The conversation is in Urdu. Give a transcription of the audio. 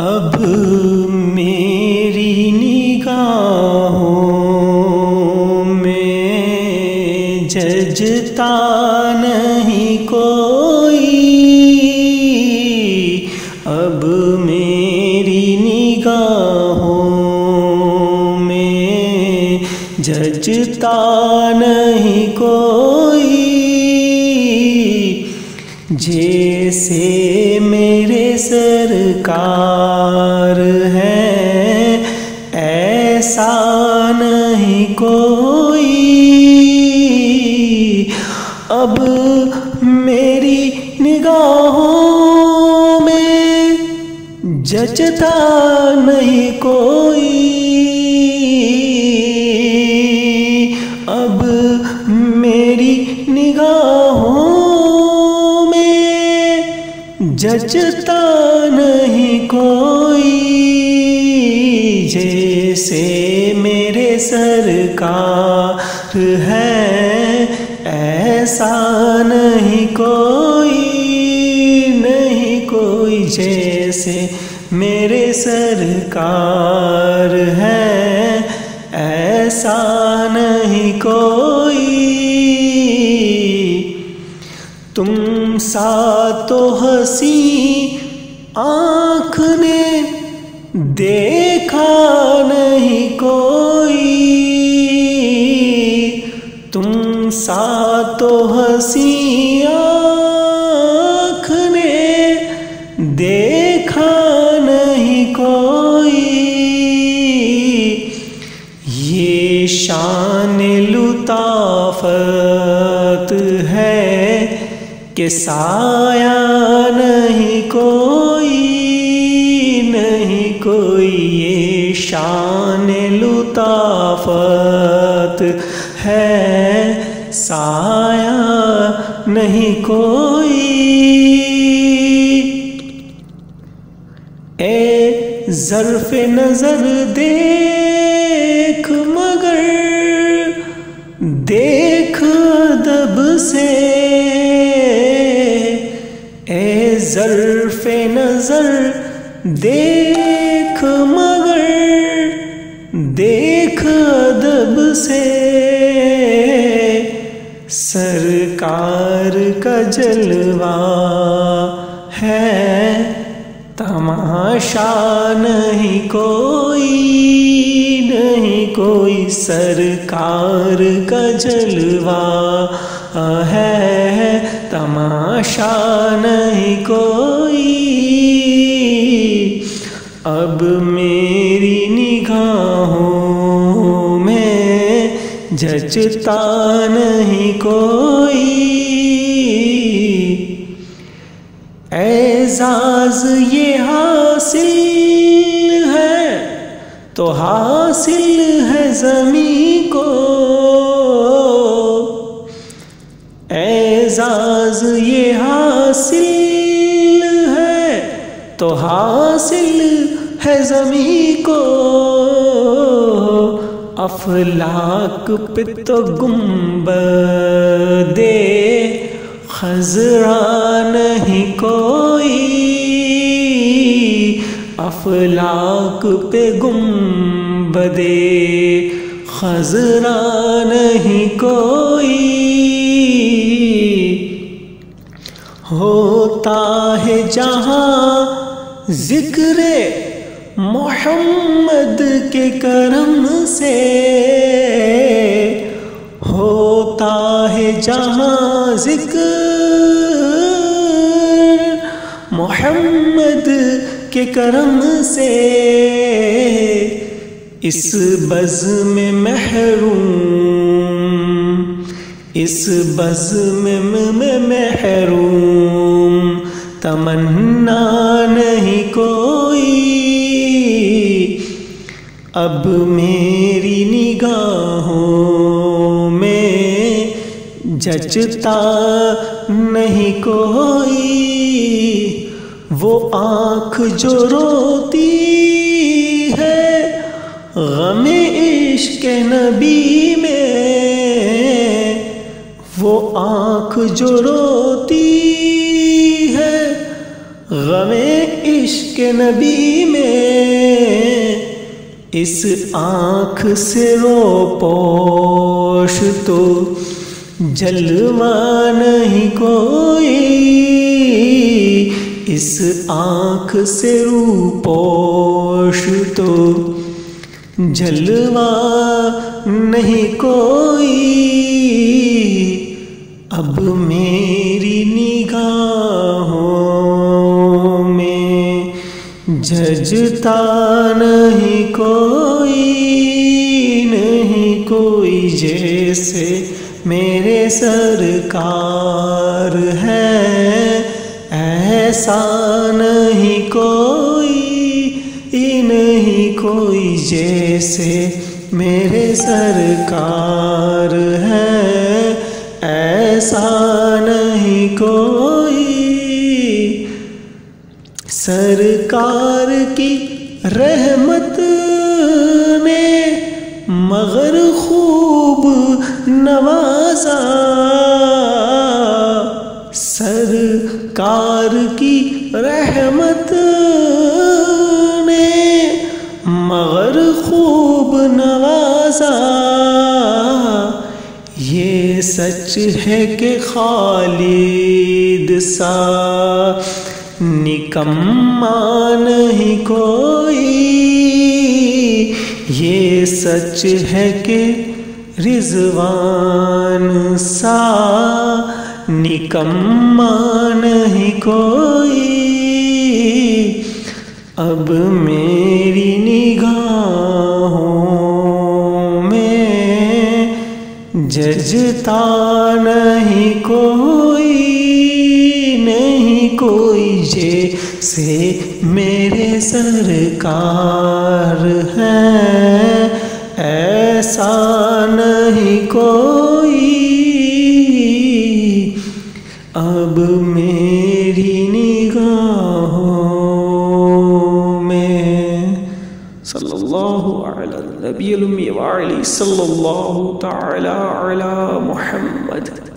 اب میری نگاہوں میں ججتا نہیں کوئی، اب میری نگاہوں میں ججتا نہیں کوئی، جیسے میرے سرکار ہیں ایسا نہیں کوئی، اب میری نگاہوں میں جچتا نہیں کوئی، اب میری نگاہوں جچتا نہیں کوئی، جیسے میرے سرکار ہے ایسا نہیں کوئی، نہیں کوئی، جیسے میرے سرکار ہے ایسا نہیں کوئی، تم سا تو حسین آنکھ نے دیکھا نہیں کوئی، تم سا تو حسین آنکھ نے دیکھا نہیں کوئی، یہ شان لطافت ہے کہ سایہ نہیں کوئی، نہیں کوئی، یہ شان لطافت ہے سایہ نہیں کوئی، اے ظرف نظر دیکھ مگر دیکھ ادب سے، اے ظرف نظر دیکھ مگر دیکھ ادب سے، سرکار کا جلوہ ہے تماشا نہیں کوئی، نہیں کوئی، سرکار کا جلوہ ہے تماشا نہیں کوئی، اب میری نگاہوں میں جچتا نہیں کوئی، اعزاز یہ حاصل ہے تو حاصل ہے زمیں کو، اعزاز یہ حاصل ہے تو حاصل ہے زمیں کو، افلاک پہ تو گنبدِ خضرا نہیں کوئی، افلاک پہ گنبدِ خضرا نہیں کوئی، ہوتا ہے جہاں ذکر محمد کے کرم سے، ہوتا ہے جہاں ذکر محمد کے کرم سے، اس بزم محروم، اس بزم میں محروم تمنا نہیں کوئی، اب میری نگاہوں میں جچتا نہیں کوئی، وہ آنکھ جو روتی ہے غم عشق نبی میں، وہ آنکھ جو روتی ہے غم عشق نبی میں اس آنکھ سے رو پوش تو جلوہ نہیں کوئی، اس آنکھ سے رو پوش تو جلوہ نہیں کوئی، اب میری نگاہوں میں ججتا نہیں کوئی، نہیں کوئی جیسے میرے سرکار ہے، ایسا نہیں کوئی، نہیں کوئی جیسے میرے سرکار ہے، ایسا نہیں کوئی۔ سرکار کی رحمت نے مگر خوب نوازا، سرکار کی رحمت نے مگر خوب نوازا، یہ سچ ہے کہ خالد سا نکما نہیں کوئی، یہ سچ ہے کہ رضوان سا نکما نہیں کوئی، اب میری نگاہوں میں ججتا نہیں کوئی، نہیں کوئی جیسے میرے سرکار ہیں، ایسا نہیں کوئی، اب میری نگاہوں میں۔ صلی اللہ علی النبی الأمی وعلی صلی اللہ تعالی علی محمد۔